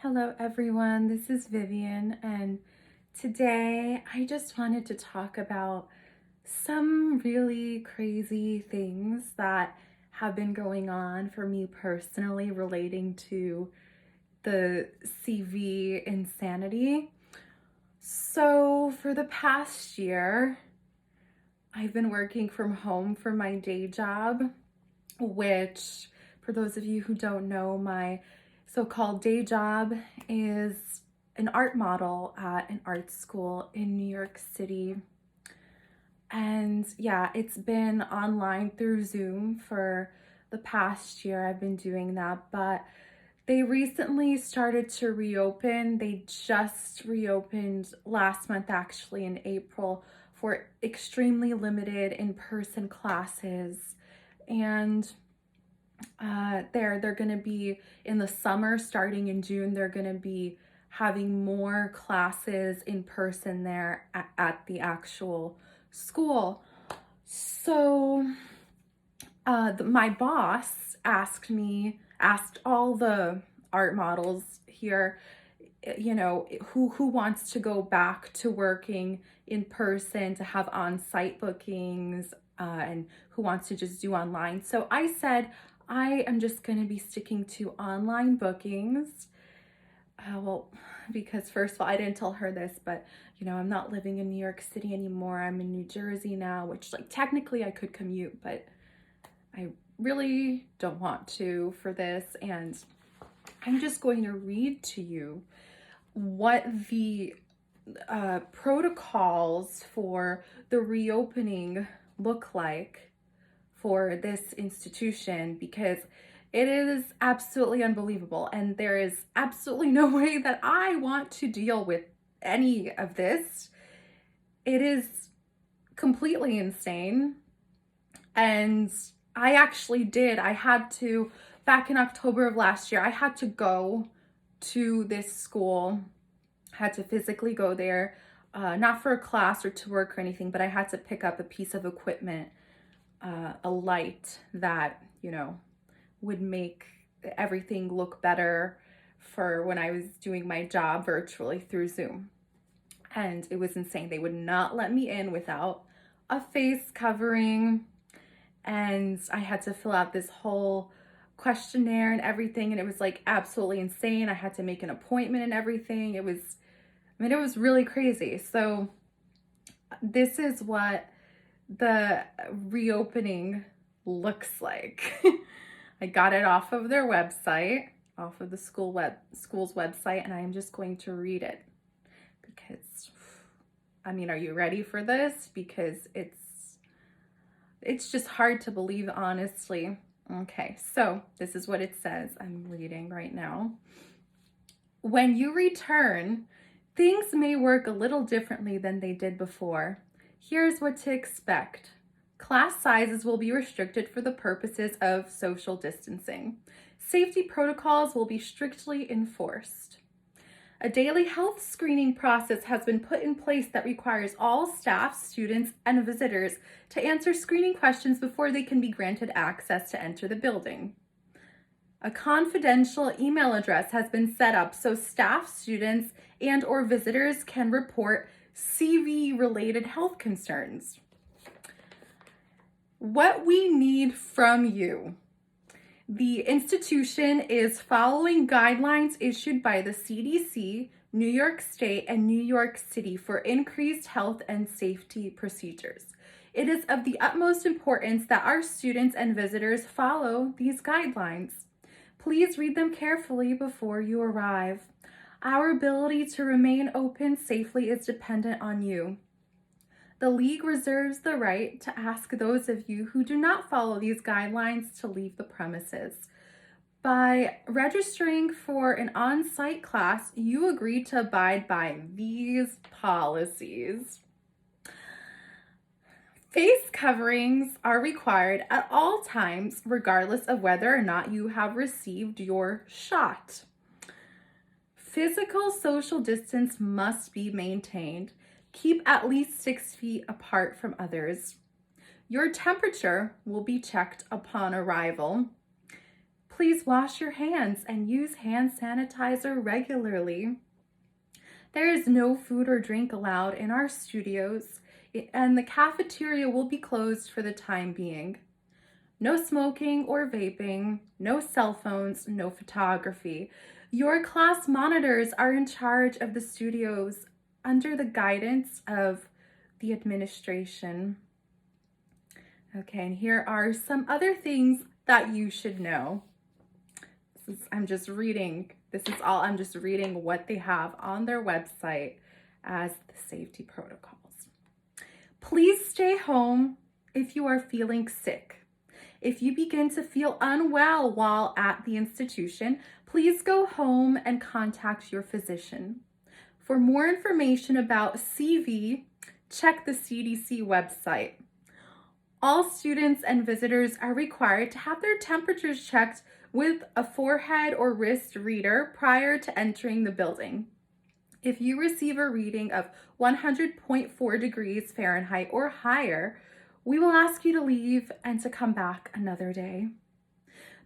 Hello everyone, this is Vivian, and today I just wanted to talk about some really crazy things that have been going on for me personally relating to the CV insanity. So for the past year, I've been working from home for my day job, which for those of you who don't know, my so-called day job is an art model at an art school in New York City. And yeah, it's been online through Zoom for the past year. I've been doing that, but they recently started to reopen. They just reopened last month, actually, in April, for extremely limited in-person classes. And they're going to be in the summer, starting in June. They're going to be having more classes in person there at the actual school. So my boss asked all the art models here, who wants to go back to working in person, to have on-site bookings, and who wants to just do online. So I said, I am just going to be sticking to online bookings. Because first of all, I didn't tell her this, but I'm not living in New York City anymore. I'm in New Jersey now, which technically I could commute, but I really don't want to for this. And I'm just going to read to you what the protocols for the reopening look like for this institution, because it is absolutely unbelievable, and there is absolutely no way that I want to deal with any of this. It is completely insane. And I had to, back in October of last year, I had to go to this school, had to physically go there, not for a class or to work or anything, but I had to pick up a piece of equipment, a light that, would make everything look better for when I was doing my job virtually through Zoom. And it was insane. They would not let me in without a face covering. And I had to fill out this whole questionnaire and everything. And it was absolutely insane. I had to make an appointment and everything. It was really crazy. So this is what the reopening looks like. I got it off of their website, off of the school's website, and I am just going to read it because, are you ready for this? Because it's just hard to believe, honestly. Okay, so this is what it says. I'm reading right now. When you return, things may work a little differently than they did before. Here's what to expect. Class sizes will be restricted for the purposes of social distancing. Safety protocols will be strictly enforced. A daily health screening process has been put in place that requires all staff, students, and visitors to answer screening questions before they can be granted access to enter the building. A confidential email address has been set up so staff, students, and/or visitors can report CV-related health concerns. What we need from you. The institution is following guidelines issued by the CDC, New York State, and New York City for increased health and safety procedures. It is of the utmost importance that our students and visitors follow these guidelines. Please read them carefully before you arrive. Our ability to remain open safely is dependent on you. The League reserves the right to ask those of you who do not follow these guidelines to leave the premises. By registering for an on-site class, you agree to abide by these policies. Face coverings are required at all times, regardless of whether or not you have received your shot. Physical social distance must be maintained. Keep at least 6 feet apart from others. Your temperature will be checked upon arrival. Please wash your hands and use hand sanitizer regularly. There is no food or drink allowed in our studios, and the cafeteria will be closed for the time being. No smoking or vaping, no cell phones, no photography. Your class monitors are in charge of the studios under the guidance of the administration. Okay, and here are some other things that you should know. I'm just reading what they have on their website as the safety protocols. Please stay home if you are feeling sick. If you begin to feel unwell while at the institution, please go home and contact your physician. For more information about CV, check the CDC website. All students and visitors are required to have their temperatures checked with a forehead or wrist reader prior to entering the building. If you receive a reading of 100.4 degrees Fahrenheit or higher, we will ask you to leave and to come back another day.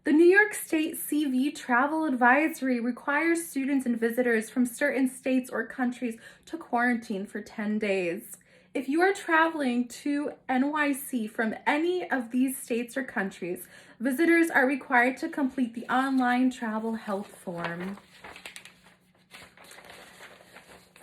The New York State CV travel advisory requires students and visitors from certain states or countries to quarantine for 10 days. If you are traveling to NYC from any of these states or countries, visitors are required to complete the online travel health form.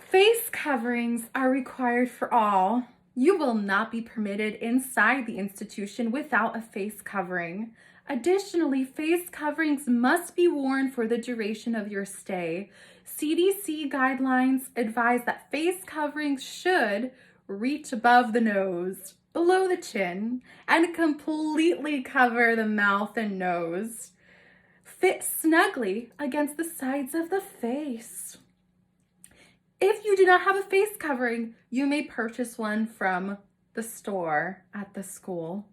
Face coverings are required for all. You will not be permitted inside the institution without a face covering. Additionally, face coverings must be worn for the duration of your stay. CDC guidelines advise that face coverings should reach above the nose, below the chin, and completely cover the mouth and nose. Fit snugly against the sides of the face. If you do not have a face covering, you may purchase one from the store at the school.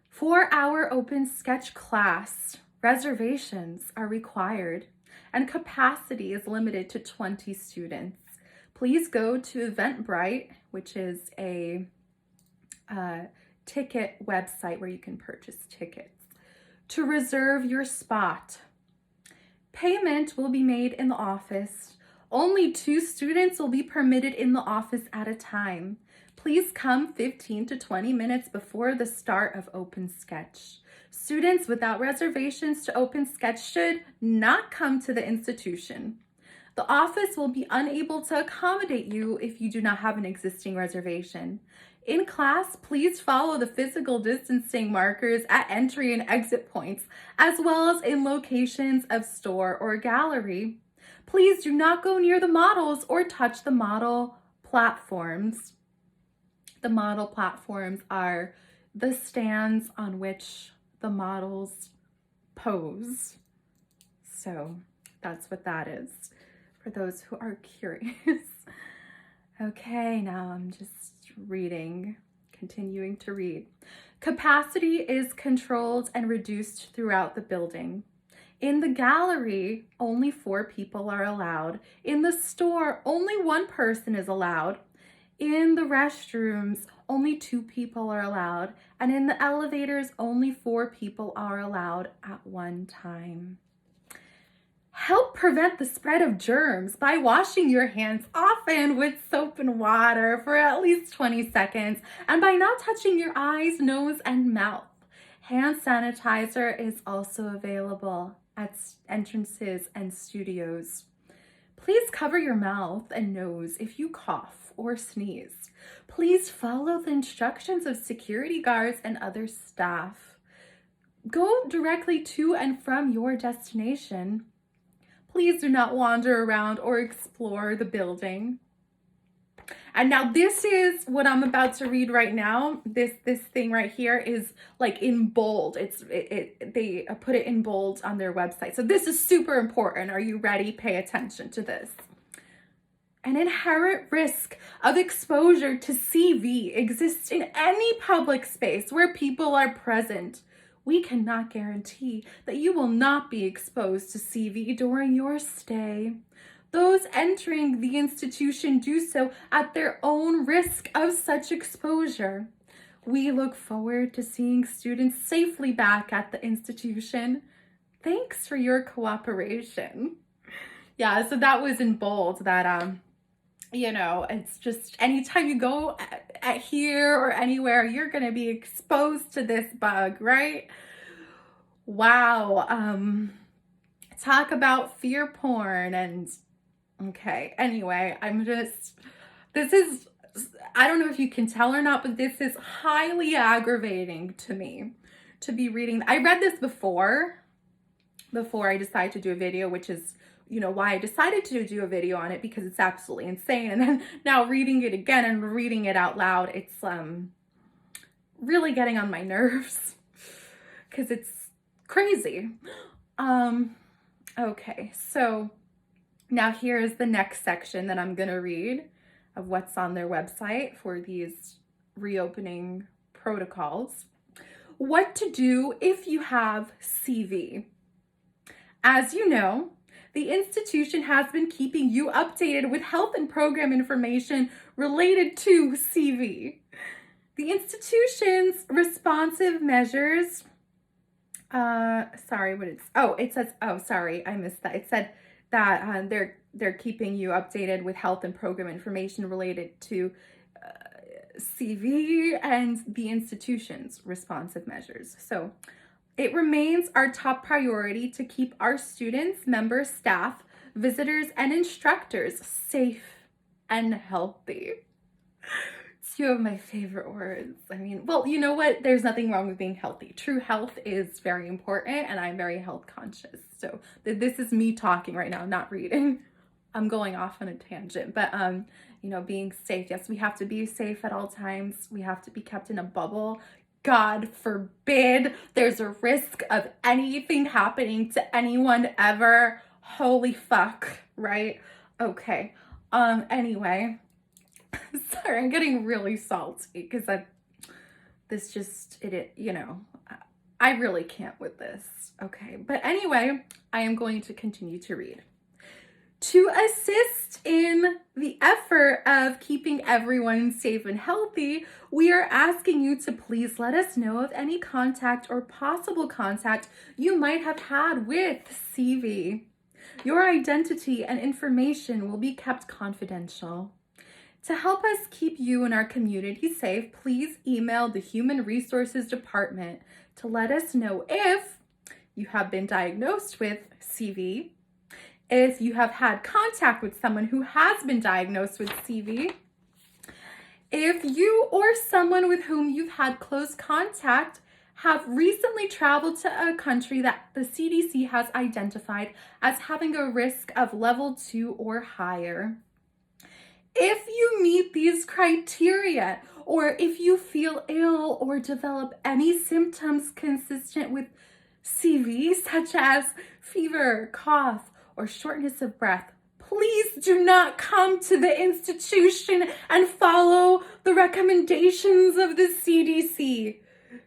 For our open sketch class, reservations are required and capacity is limited to 20 students. Please go to Eventbrite, which is a ticket website where you can purchase tickets, to reserve your spot. Payment will be made in the office. Only 2 students will be permitted in the office at a time. Please come 15 to 20 minutes before the start of Open Sketch. Students without reservations to Open Sketch should not come to the institution. The office will be unable to accommodate you if you do not have an existing reservation. In class, please follow the physical distancing markers at entry and exit points, as well as in locations of store or gallery. Please do not go near the models or touch the model platforms. The model platforms are the stands on which the models pose. So that's what that is, for those who are curious. Okay, now I'm just continuing to read. Capacity is controlled and reduced throughout the building. In the gallery, only 4 people are allowed. In the store, only 1 person is allowed. In the restrooms, only 2 people are allowed. And in the elevators, only 4 people are allowed at one time. Help prevent the spread of germs by washing your hands often with soap and water for at least 20 seconds and by not touching your eyes, nose, and mouth. Hand sanitizer is also available at entrances and studios. Please cover your mouth and nose if you cough or sneeze. Please follow the instructions of security guards and other staff. Go directly to and from your destination. Please do not wander around or explore the building. And now this is what I'm about to read right now. This thing right here is like in bold. They put it in bold on their website. So this is super important. Are you ready? Pay attention to this. An inherent risk of exposure to CV exists in any public space where people are present. We cannot guarantee that you will not be exposed to CV during your stay. Those entering the institution do so at their own risk of such exposure. We look forward to seeing students safely back at the institution. thanks for your cooperation. Yeah, so that was in bold that, it's just anytime you go at here or anywhere, you're going to be exposed to this bug, right? Wow. Talk about fear porn and okay. Anyway, this is, I don't know if you can tell or not, but this is highly aggravating to me to be reading. I read this before I decided to do a video, which is, why I decided to do a video on it, because it's absolutely insane. And then now reading it again and reading it out loud, it's really getting on my nerves because it's crazy. Okay, so now here is the next section that I'm going to read of what's on their website for these reopening protocols. What to do if you have CV. As you know, the institution has been keeping you updated with health and program information related to CV. The institution's responsive measures, sorry, I missed that. It said that they're keeping you updated with health and program information related to CV and the institution's responsive measures. So it remains our top priority to keep our students, members, staff, visitors, and instructors safe and healthy. Two of my favorite words. I mean, well, you know what? There's nothing wrong with being healthy. True health is very important, and I'm very health conscious. So this is me talking right now, not reading. I'm going off on a tangent, but being safe. Yes, we have to be safe at all times. We have to be kept in a bubble. God forbid there's a risk of anything happening to anyone ever. Holy fuck, right? Okay. Anyway, sorry, I'm getting really salty because I really can't with this. Okay, but anyway, I am going to continue to read. To assist in the effort of keeping everyone safe and healthy, we are asking you to please let us know of any contact or possible contact you might have had with CV. Your identity and information will be kept confidential. To help us keep you and our community safe, please email the Human Resources Department to let us know if you have been diagnosed with CV, if you have had contact with someone who has been diagnosed with CV, if you or someone with whom you've had close contact have recently traveled to a country that the CDC has identified as having a risk of level 2 or higher. If you meet these criteria, or if you feel ill or develop any symptoms consistent with CV, such as fever, cough, or shortness of breath, please do not come to the institution and follow the recommendations of the CDC.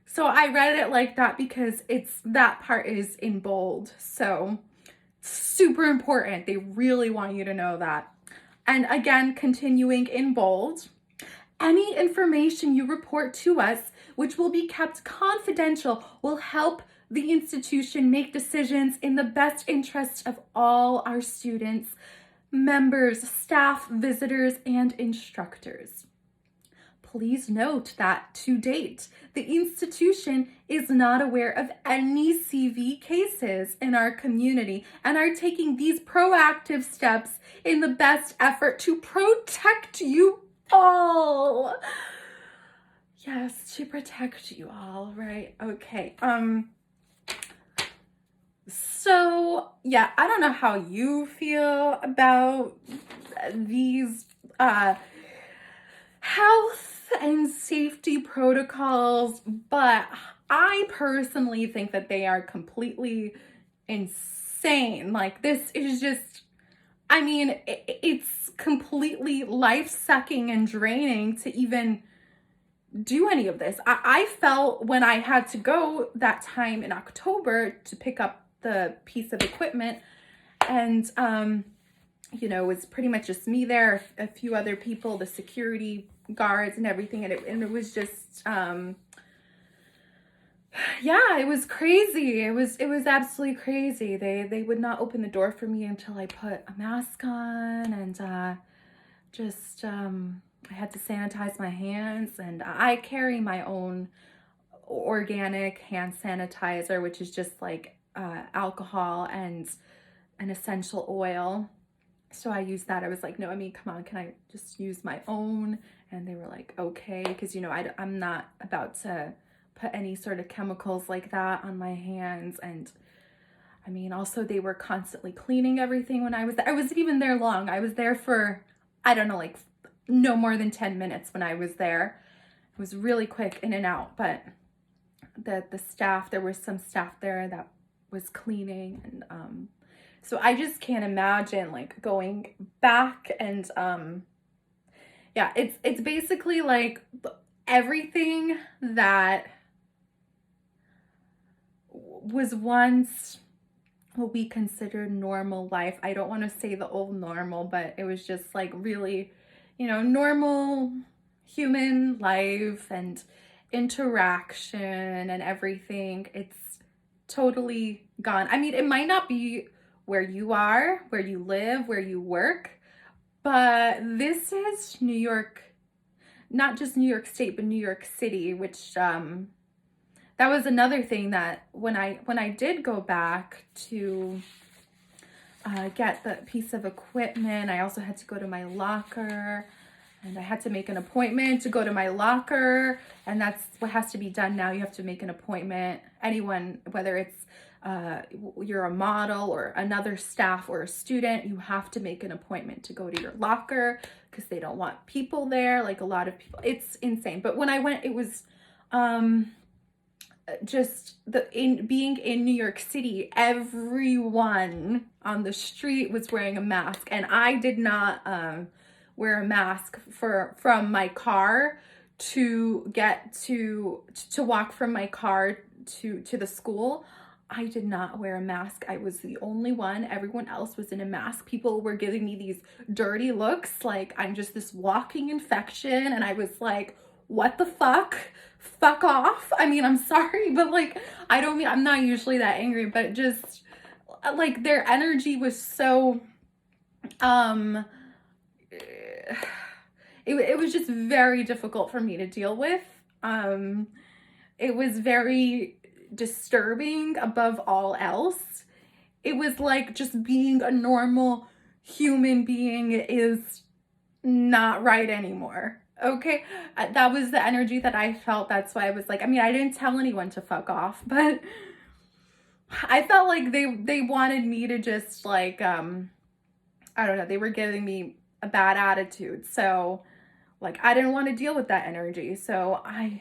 So I read it like that because that part is in bold. So super important. They really want you to know that. And again, continuing in bold, any information you report to us, which will be kept confidential, will help the institution make decisions in the best interest of all our students, members, staff, visitors, and instructors. Please note that to date, the institution is not aware of any CV cases in our community and are taking these proactive steps in the best effort to protect you all. Yes, to protect you all, right? Okay. So, yeah, I don't know how you feel about these health and safety protocols, but I personally think that they are completely insane. Like, this is just, I mean, it's completely life-sucking and draining to even do any of this. I felt when I had to go that time in October to pick up the piece of equipment, and it was pretty much just me there, a few other people, the security guards and everything, and it was just Yeah, it was crazy. It was absolutely crazy. They would not open the door for me until I put a mask on, and just I had to sanitize my hands, and I carry my own organic hand sanitizer, which is just like alcohol and an essential oil. So I used that. I was like, no, I mean, come on, can I just use my own? And they were like, okay, because, I'm not about to put any sort of chemicals like that on my hands. And I mean, also, they were constantly cleaning everything when I was there. I wasn't even there long. I was there for, I don't know, like no more than 10 minutes when I was there. It was really quick in and out, but the staff, there was some staff there that was cleaning, and so I just can't imagine like going back, and yeah, it's basically like everything that was once what we considered normal life. I don't want to say the old normal, but it was just like really, normal human life and interaction and everything. It's totally gone. I mean, it might not be where you are, where you live, where you work, but this is New York, not just New York State, but New York City, which that was another thing that when I did go back to get the piece of equipment, I also had to go to my locker, and I had to make an appointment to go to my locker, and that's what has to be done now. You have to make an appointment. Anyone, whether it's you're a model or another staff or a student, you have to make an appointment to go to your locker because they don't want people there, like a lot of people. It's insane. But when I went, it was just being in New York City, everyone on the street was wearing a mask, and I did not wear a mask from my car to get to walk from my car to the school. I did not wear a mask. I was the only one. Everyone else was in a mask. People were giving me these dirty looks like I'm just this walking infection, and I was like, what the fuck? Fuck off. I mean, I'm sorry, but like, I'm not usually that angry, but just like their energy was so, um, it was just very difficult for me to deal with. It was very disturbing above all else. It was like just being a normal human being is not right anymore. Okay, that was the energy that I felt. That's why I was like, I mean, I didn't tell anyone to fuck off, but I felt like they wanted me to just like I don't know, they were giving me a bad attitude. So like I didn't want to deal with that energy. So I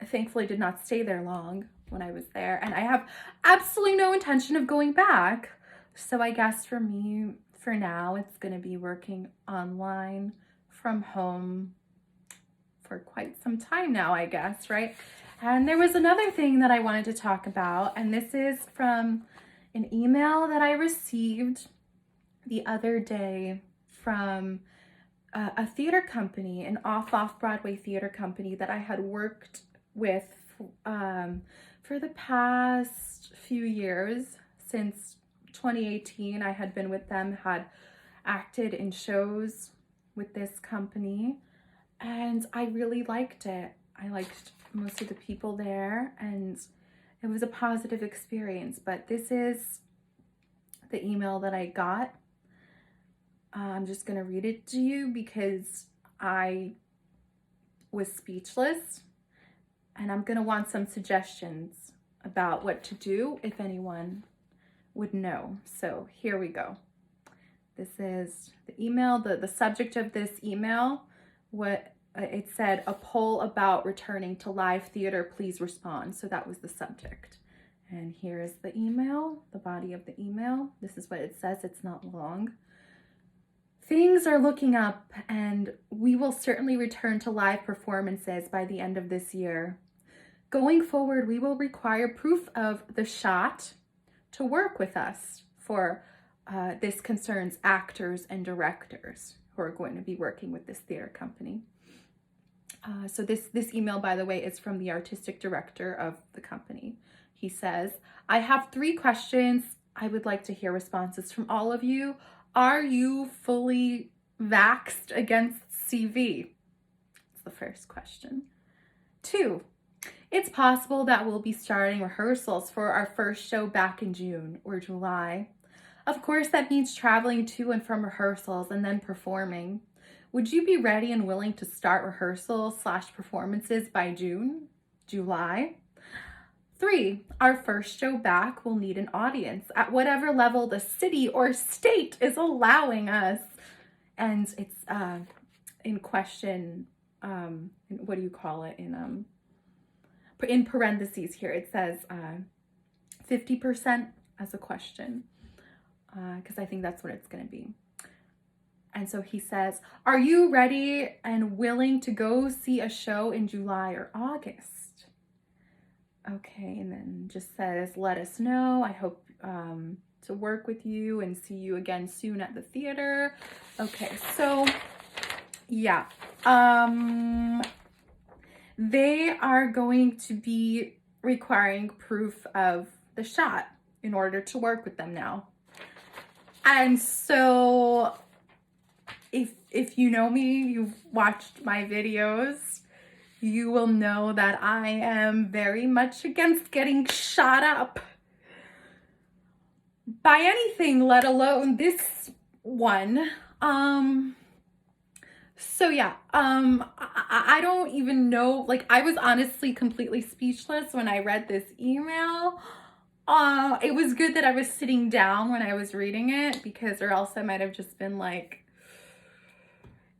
thankfully did not stay there long when I was there, and I have absolutely no intention of going back. So I guess for me, for now, it's going to be working online from home for quite some time now, I guess, right? And there was another thing that I wanted to talk about, and this is from an email that I received the other day from a theater company, an off-Broadway theater company that I had worked with for the past few years. Since 2018, I had been with them, had acted in shows with this company, and I really liked it. I liked most of the people there, and it was a positive experience. But this is the email that I got. I'm just going to read it to you because I was speechless, and I'm going to want some suggestions about what to do if anyone would know. So here we go. This is the email. The subject of this email, what it said, a poll about returning to live theater, please respond. So that was the subject. And here is the email, the body of the email. This is what it says. It's not long. Things are looking up, and we will certainly return to live performances by the end of this year. Going forward, we will require proof of the shot to work with us for this concerns actors and directors who are going to be working with this theater company. So this email, by the way, is from the artistic director of the company. He says, I have 3 questions. I would like to hear responses from all of you. Are you fully vaxxed against CV? That's the first question. 2, it's possible that we'll be starting rehearsals for our first show back in June or July. Of course, that means traveling to and from rehearsals and then performing. Would you be ready and willing to start rehearsals/performances by June, July? 3, our first show back will need an audience at whatever level the city or state is allowing us. And it's in question, what do you call it? In parentheses here, it says 50% as a question, because I think that's what it's going to be. And so he says, are you ready and willing to go see a show in July or August? Okay, and then just says, let us know. I hope to work with you and see you again soon at the theater. Okay, so yeah. They are going to be requiring proof of the shot in order to work with them now. And so if you know me, you've watched my videos, you will know that I am very much against getting shot up by anything, let alone this one. So yeah, I don't even know, like, I was honestly completely speechless when I read this email. It was good that I was sitting down when I was reading it, because or else I might have just been like,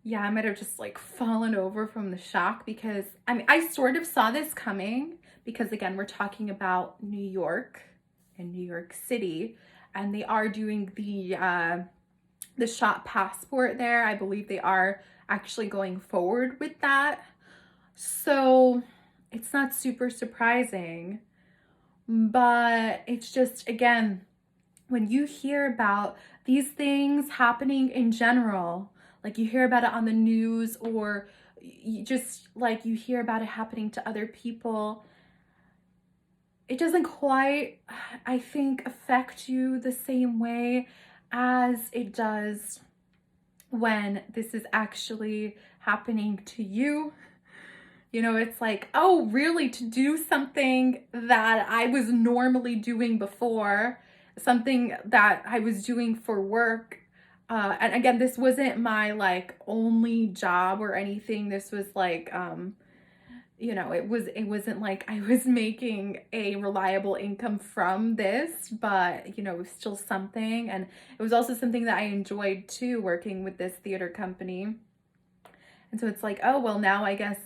yeah, I might have just like fallen over from the shock, because I mean, I sort of saw this coming, because again, we're talking about New York and New York City, and they are doing the shot passport there. I believe they are actually going forward with that. So it's not super surprising, but it's just, again, when you hear about these things happening in general, like you hear about it on the news, or you just like you hear about it happening to other people, it doesn't quite, I think, affect you the same way as it does when this is actually happening to you. You know, it's like, oh, really? To do something that I was normally doing before, something that I was doing for work. And again, this wasn't my like only job or anything. This was like, you know, it wasn't like I was making a reliable income from this, but you know, it was still something. And it was also something that I enjoyed too, working with this theater company. And so it's like, oh, well, now I guess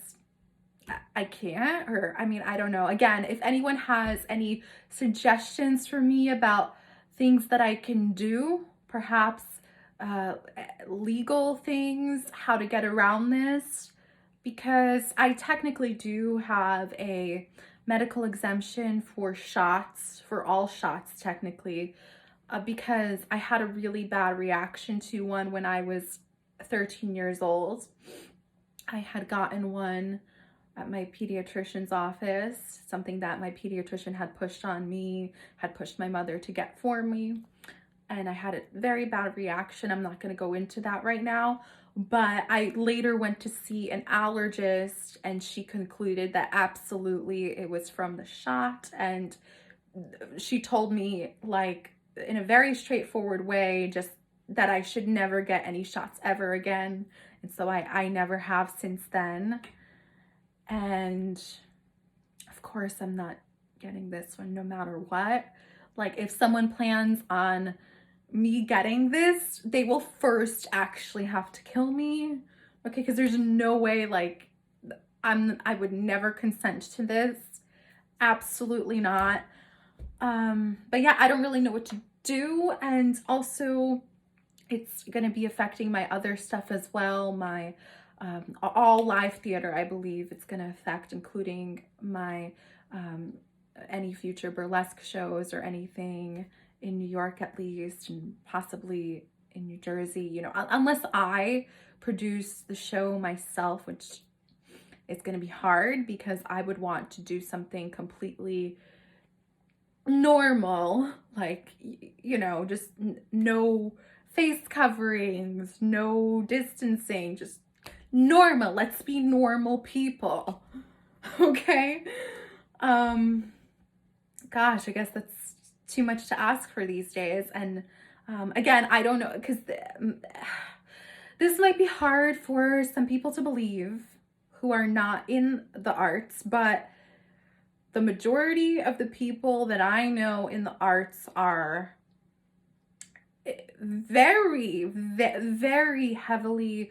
I can't, or I mean, I don't know. Again, if anyone has any suggestions for me about things that I can do, perhaps legal things, how to get around this, because I technically do have a medical exemption for shots, for all shots technically, because I had a really bad reaction to one when I was 13 years old. I had gotten one at my pediatrician's office, something that my pediatrician had pushed on me, had pushed my mother to get for me. And I had a very bad reaction. I'm not going to go into that right now, but I later went to see an allergist, and she concluded that absolutely it was from the shot. And she told me, like, in a very straightforward way, just that I should never get any shots ever again. And so I never have since then. And of course, I'm not getting this one no matter what. Like, if someone plans on me getting this, they will first actually have to kill me. Okay, because there's no way, like, I would never consent to this. Absolutely not. But yeah, I don't really know what to do. And also, it's gonna be affecting my other stuff as well. My all live theater, I believe it's going to affect, including my any future burlesque shows or anything in New York at least, and possibly in New Jersey, you know, unless I produce the show myself, which it's going to be hard because I would want to do something completely normal, like, just no face coverings, no distancing, just normal. Let's be normal people. Okay? Um, Gosh, I guess that's too much to ask for these days. And again, I don't know, because this might be hard for some people to believe who are not in the arts, but the majority of the people that I know in the arts are very heavily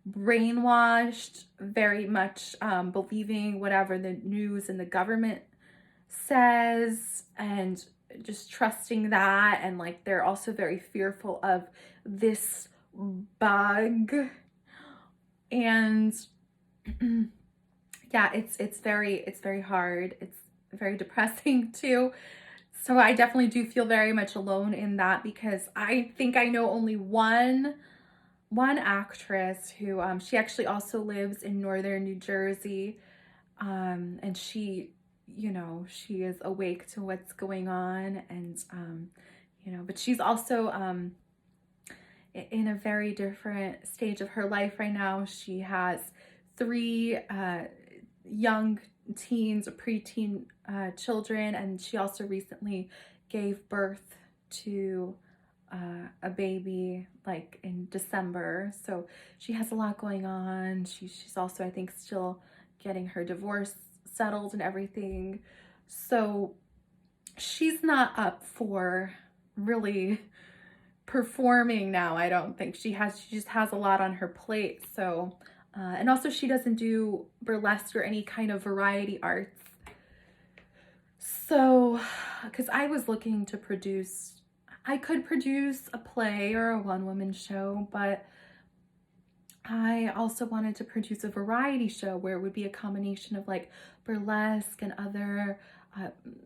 brainwashed, very much believing whatever the news and the government says, and just trusting that. And like, they're also very fearful of this bug. And yeah, it's very hard. It's very depressing too. So I definitely do feel very much alone in that, because I think I know only one actress who she actually also lives in northern New Jersey, and she she is awake to what's going on. And but she's also in a very different stage of her life right now. She has three young teens or preteen children, and she also recently gave birth to a baby like in December. So she has a lot going on. She's also, I think, still getting her divorce settled and everything. So she's not up for really performing now. I don't think she just has a lot on her plate. So and also she doesn't do burlesque or any kind of variety arts. So because I was looking to I could produce a play or a one-woman show, but I also wanted to produce a variety show where it would be a combination of like burlesque and other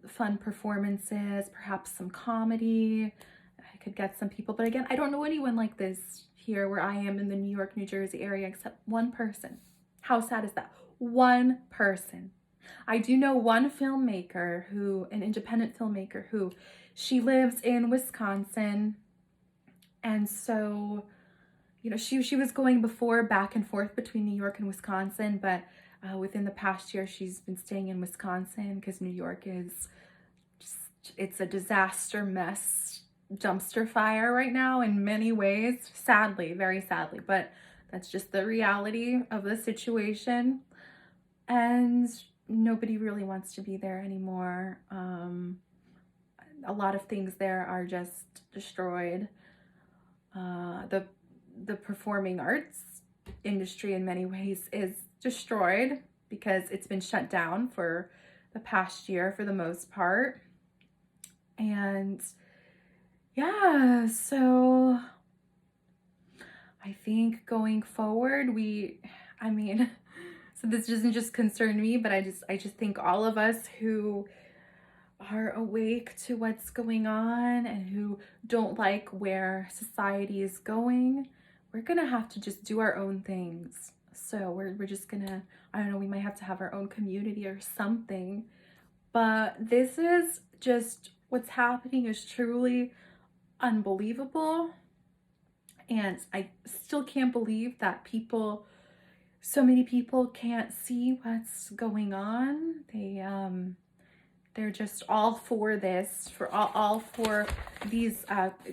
fun performances, perhaps some comedy. I could get some people, but again, I don't know anyone like this here where I am in the New York, New Jersey area, except one person. How sad is that? One person. I do know one filmmaker an independent filmmaker who, she lives in Wisconsin. And so, she was going before back and forth between New York and Wisconsin, but within the past year, she's been staying in Wisconsin because New York is it's a disaster mess, dumpster fire right now in many ways, sadly, very sadly, but that's just the reality of the situation. And nobody really wants to be there anymore. A lot of things there are just destroyed. The performing arts industry in many ways is destroyed because it's been shut down for the past year for the most part. And yeah, so I think going forward, so this doesn't just concern me, but I just think all of us who are awake to what's going on and who don't like where society is going, we're gonna have to just do our own things. So we're just gonna, I don't know, we might have to have our own community or something. But this is just, what's happening is truly unbelievable. And I still can't believe that so many people can't see what's going on. They're just all for this, all for these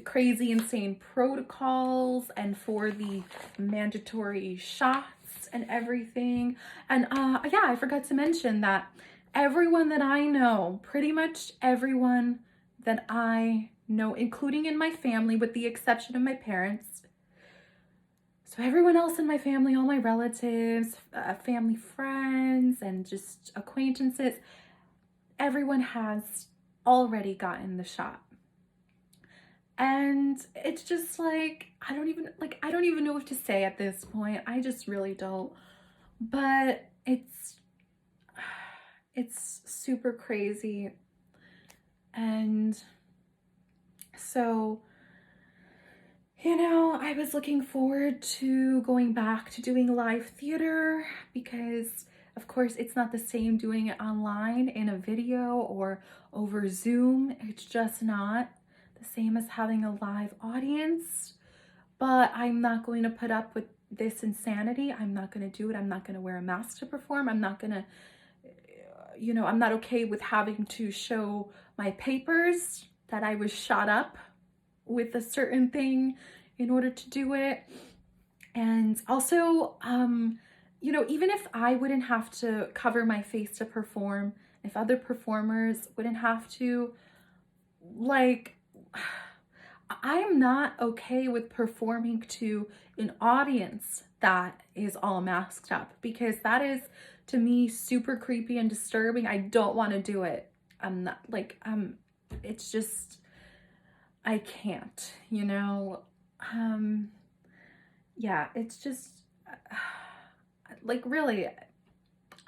crazy, insane protocols, and for the mandatory shots and everything. And yeah, I forgot to mention that everyone that I know, pretty much everyone that I know, including in my family, with the exception of my parents, so everyone else in my family, all my relatives, family friends, and just acquaintances, everyone has already gotten the shot. And it's just like, I don't even know what to say at this point. I just really don't. But it's super crazy. And so, I was looking forward to going back to doing live theater because Of course, it's not the same doing it online in a video or over Zoom. It's just not the same as having a live audience. But I'm not going to put up with this insanity. I'm not going to do it. I'm not going to wear a mask to perform. I'm not going to, I'm not okay with having to show my papers that I was shot up with a certain thing in order to do it. And also, even if I wouldn't have to cover my face to perform, if other performers wouldn't have to, like, I am not okay with performing to an audience that is all masked up, because that is, to me, super creepy and disturbing. I don't want to do it. I'm not like, it's just, I can't, yeah, it's just, like, really,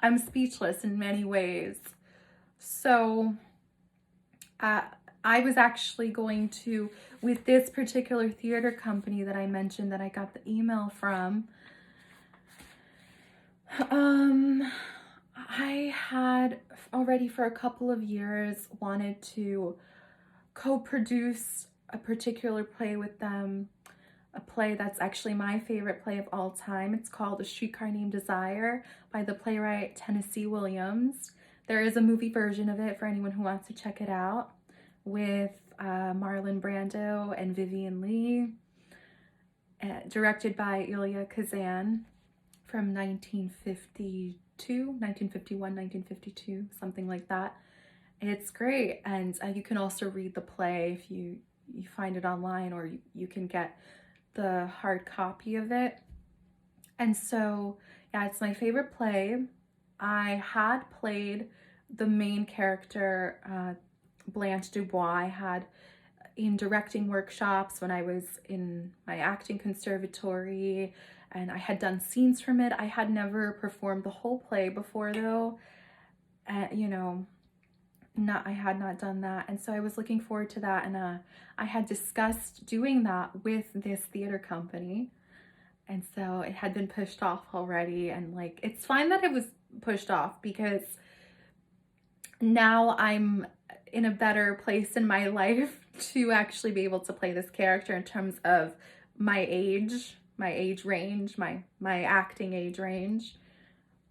I'm speechless in many ways. So, I was actually going to, with this particular theater company that I mentioned that I got the email from, I had already for a couple of years wanted to co-produce a particular play with them, a play that's actually my favorite play of all time. It's called A Streetcar Named Desire by the playwright Tennessee Williams. There is a movie version of it for anyone who wants to check it out, with Marlon Brando and Vivian Lee, directed by Elia Kazan from 1951, 1952, something like that. It's great, and you can also read the play if you find it online, or you can get the hard copy of it. And so, yeah, it's my favorite play. I had played the main character, Blanche Dubois. I had, in directing workshops when I was in my acting conservatory, and I had done scenes from it. I had never performed the whole play before, though. I had not done that, and so I was looking forward to that, and I had discussed doing that with this theater company, and so it had been pushed off already. And like, it's fine that it was pushed off, because now I'm in a better place in my life to actually be able to play this character in terms of my age range, my acting age range.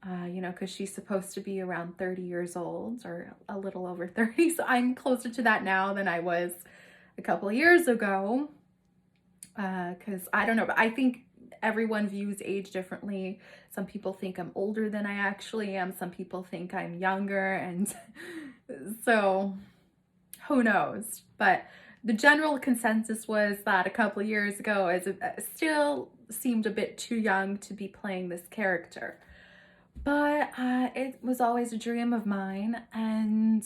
Because she's supposed to be around 30 years old, or a little over 30. So I'm closer to that now than I was a couple of years ago. Because I don't know, but I think everyone views age differently. Some people think I'm older than I actually am. Some people think I'm younger. And so who knows? But the general consensus was that a couple of years ago, it still seemed a bit too young to be playing this character. But it was always a dream of mine, and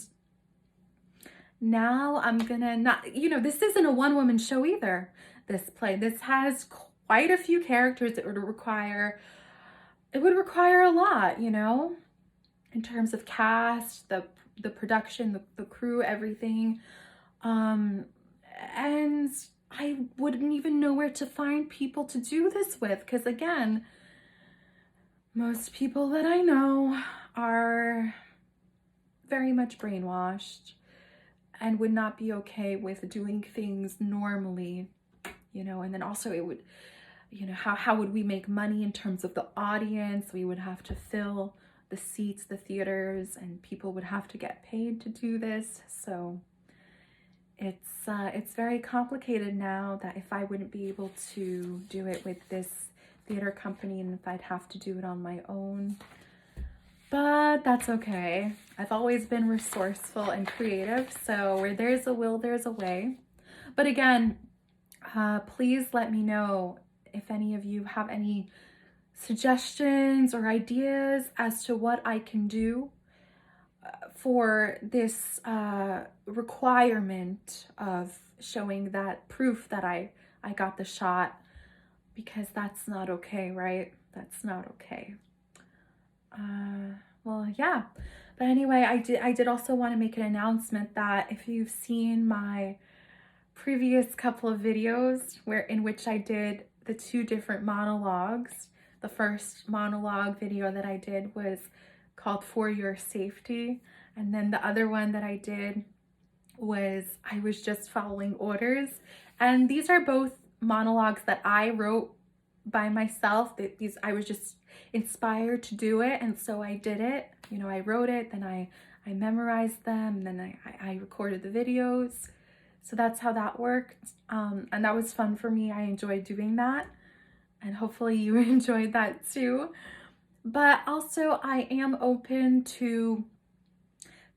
now I'm gonna not, this isn't a one-woman show either, this play. This has quite a few characters. It would require a lot, in terms of cast, the production, the crew, everything. And I wouldn't even know where to find people to do this with, because again, most people that I know are very much brainwashed and would not be okay with doing things normally, and then also it would, how would we make money in terms of the audience? We would have to fill the seats, the theaters, and people would have to get paid to do this. So it's very complicated now, that if I wouldn't be able to do it with this theater company, and if I'd have to do it on my own. But that's okay. I've always been resourceful and creative, so where there's a will, there's a way. But again, please let me know if any of you have any suggestions or ideas as to what I can do for this requirement of showing that proof that I got the shot, because that's not okay, right? That's not okay. Well, yeah. But anyway, I did also want to make an announcement that if you've seen my previous couple of videos in which I did the 2 different monologues, the first monologue video that I did was called For Your Safety. And then the other one that I did was I was just following orders. And these are both monologues that I wrote by myself. These I was just inspired to do it, and so I did it. You know, I wrote it, then I memorized them, and then I recorded the videos. So that's how that worked. And that was fun for me. I enjoyed doing that. And hopefully you enjoyed that too. But also I am open to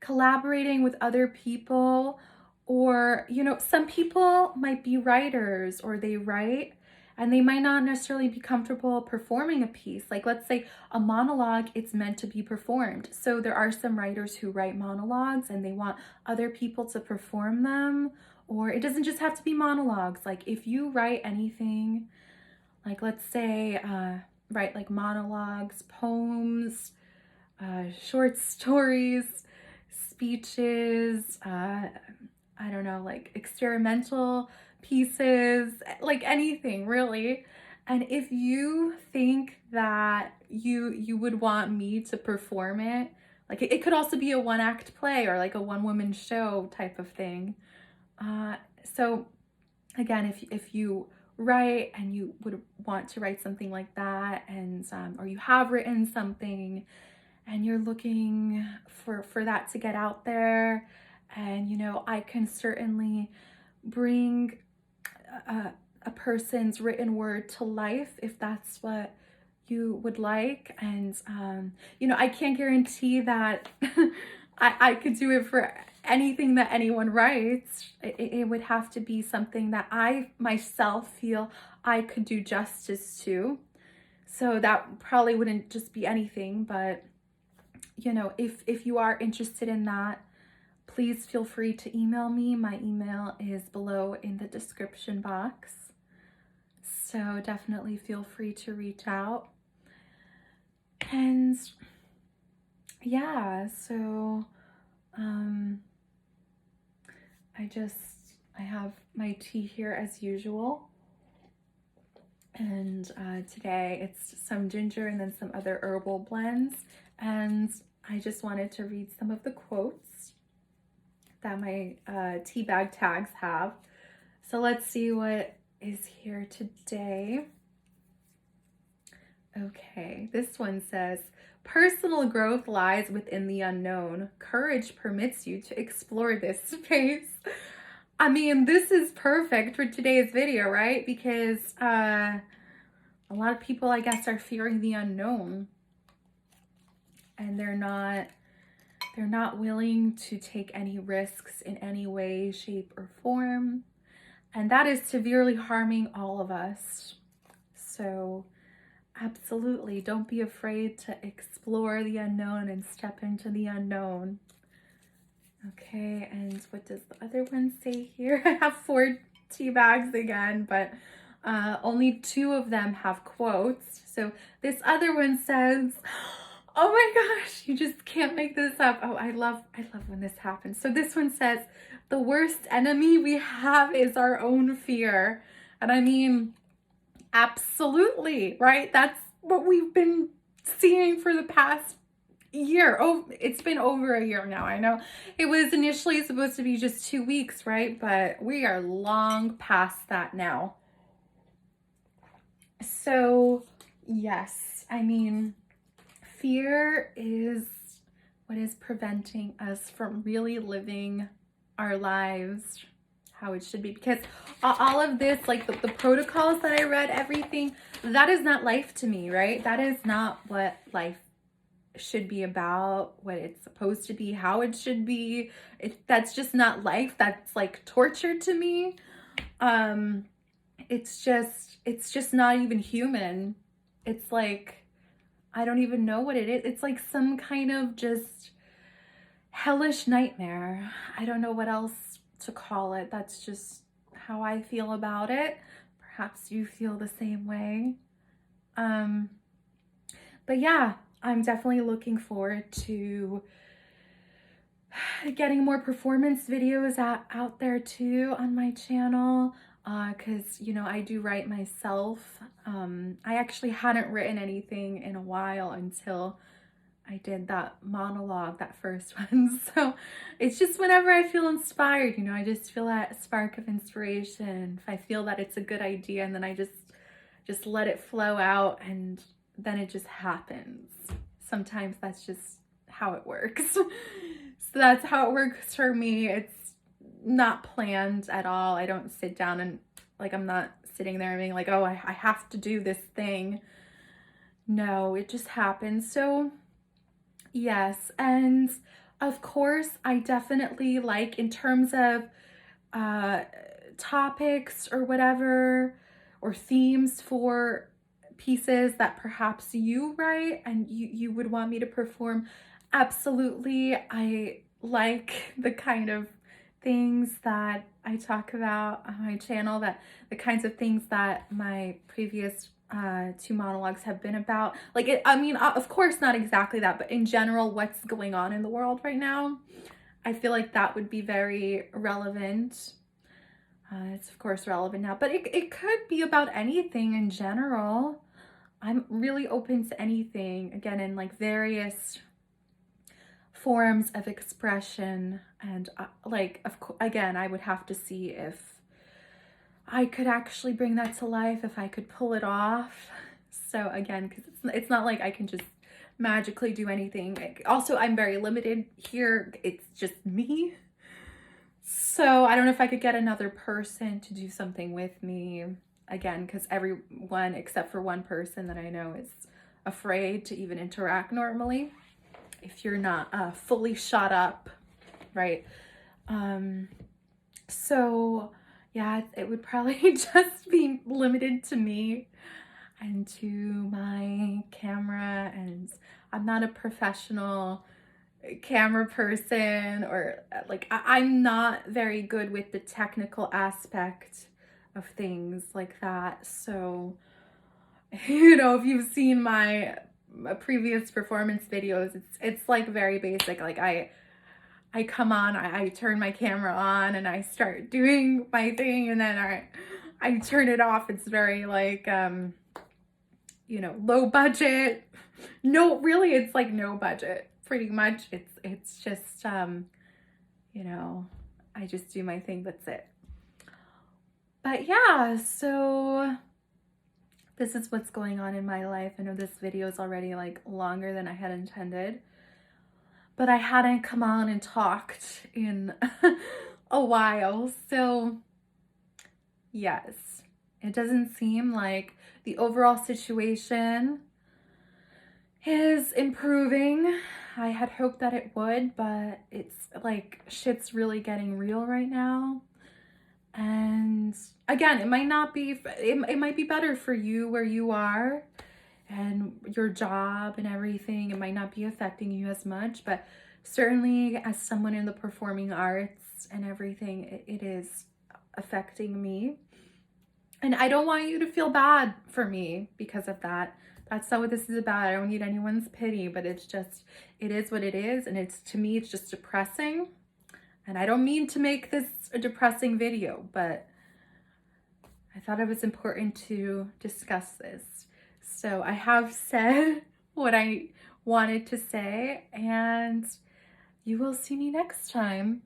collaborating with other people, or, you know, some people might be writers or they write and they might not necessarily be comfortable performing a piece. Like, let's say a monologue, it's meant to be performed. So there are some writers who write monologues and they want other people to perform them. Or it doesn't just have to be monologues. Like, if you write anything, like, let's say, write like monologues, poems, short stories, speeches, I don't know, like experimental pieces, like anything really. And if you think that you would want me to perform it, like it could also be a one act play or like a one woman show type of thing. So again, if you write and you would want to write something like that, and or you have written something and you're looking for that to get out there, and you know, I can certainly bring a person's written word to life if that's what you would like. And you know, I can't guarantee that I could do it for anything that anyone writes. It would have to be something that I myself feel I could do justice to. So that probably wouldn't just be anything, but you know, if you are interested in that, please feel free to email me. My email is below in the description box. So definitely feel free to reach out. And yeah, so I have my tea here as usual. And today it's some ginger and then some other herbal blends. And I just wanted to read some of the quotes that my tea bag tags have. So let's see what is here today. Okay, this one says, personal growth lies within the unknown. Courage permits you to explore this space. I mean, this is perfect for today's video, right? Because a lot of people, I guess, are fearing the unknown, and they're not willing to take any risks in any way, shape, or form. And that is severely harming all of us. So absolutely, don't be afraid to explore the unknown and step into the unknown. Okay, and what does the other one say here? I have 4 tea bags again, but only 2 of them have quotes. So this other one says, oh my gosh, you just can't make this up. Oh, I love when this happens. So this one says, the worst enemy we have is our own fear. And I mean, absolutely, right? That's what we've been seeing for the past year. Oh, it's been over a year now. I know it was initially supposed to be just 2 weeks, right? But we are long past that now. So yes, I mean, fear is what is preventing us from really living our lives how it should be. Because all of this, like the protocols that I read, everything, that is not life to me, right? That is not what life should be about, what it's supposed to be, how it should be. That's just not life. That's like torture to me. It's just not even human. It's like, I don't even know what it is. It's like some kind of just hellish nightmare. I don't know what else to call it. That's just how I feel about it. Perhaps you feel the same way. But yeah, I'm definitely looking forward to getting more performance videos out there too on my channel, because you know, I do write myself. I actually hadn't written anything in a while until I did that monologue, that first one. So it's just whenever I feel inspired, I just feel that spark of inspiration. If I feel that it's a good idea, and then I just let it flow out, and then it just happens. Sometimes that's just how it works. So that's how it works for me. It's not planned at all. I don't sit down and I'm not sitting there and being like, oh, I have to do this thing. No, it just happens. So yes, and of course, I definitely like, in terms of uh, topics or whatever, or themes for pieces that perhaps you write and you would want me to perform. Absolutely. I like the kind of things that I talk about on my channel, that the kinds of things that my previous two monologues have been about. Of course, not exactly that, but in general, what's going on in the world right now. I feel like that would be very relevant. It's of course relevant now, but it could be about anything in general. I'm really open to anything, again, in various forms of expression. And again, I would have to see if I could actually bring that to life, if I could pull it off. So again, because it's not like I can just magically do anything. Also, I'm very limited here. It's just me. So I don't know if I could get another person to do something with me. Again, because everyone except for one person that I know is afraid to even interact normally if you're not fully shot up, right? So yeah, it would probably just be limited to me and to my camera, and I'm not a professional camera person, or I'm not very good with the technical aspect of things like that. So if you've seen my previous performance videos, it's very basic. I come on, I turn my camera on and I start doing my thing, and then I turn it off. It's very low budget. No, really, it's no budget. Pretty much it's just I just do my thing, that's it. But yeah, so this is what's going on in my life. I know this video is already longer than I had intended, but I hadn't come on and talked in a while. So yes, it doesn't seem like the overall situation is improving. I had hoped that it would, but it's shit's really getting real right now. And again, it might not be, it might be better for you where you are and your job and everything. It might not be affecting you as much, but certainly as someone in the performing arts and everything, it is affecting me. And I don't want you to feel bad for me because of that. That's not what this is about. I don't need anyone's pity, but it is what it is. And to me, it's just depressing. And I don't mean to make this a depressing video, but I thought it was important to discuss this. So I have said what I wanted to say, and you will see me next time.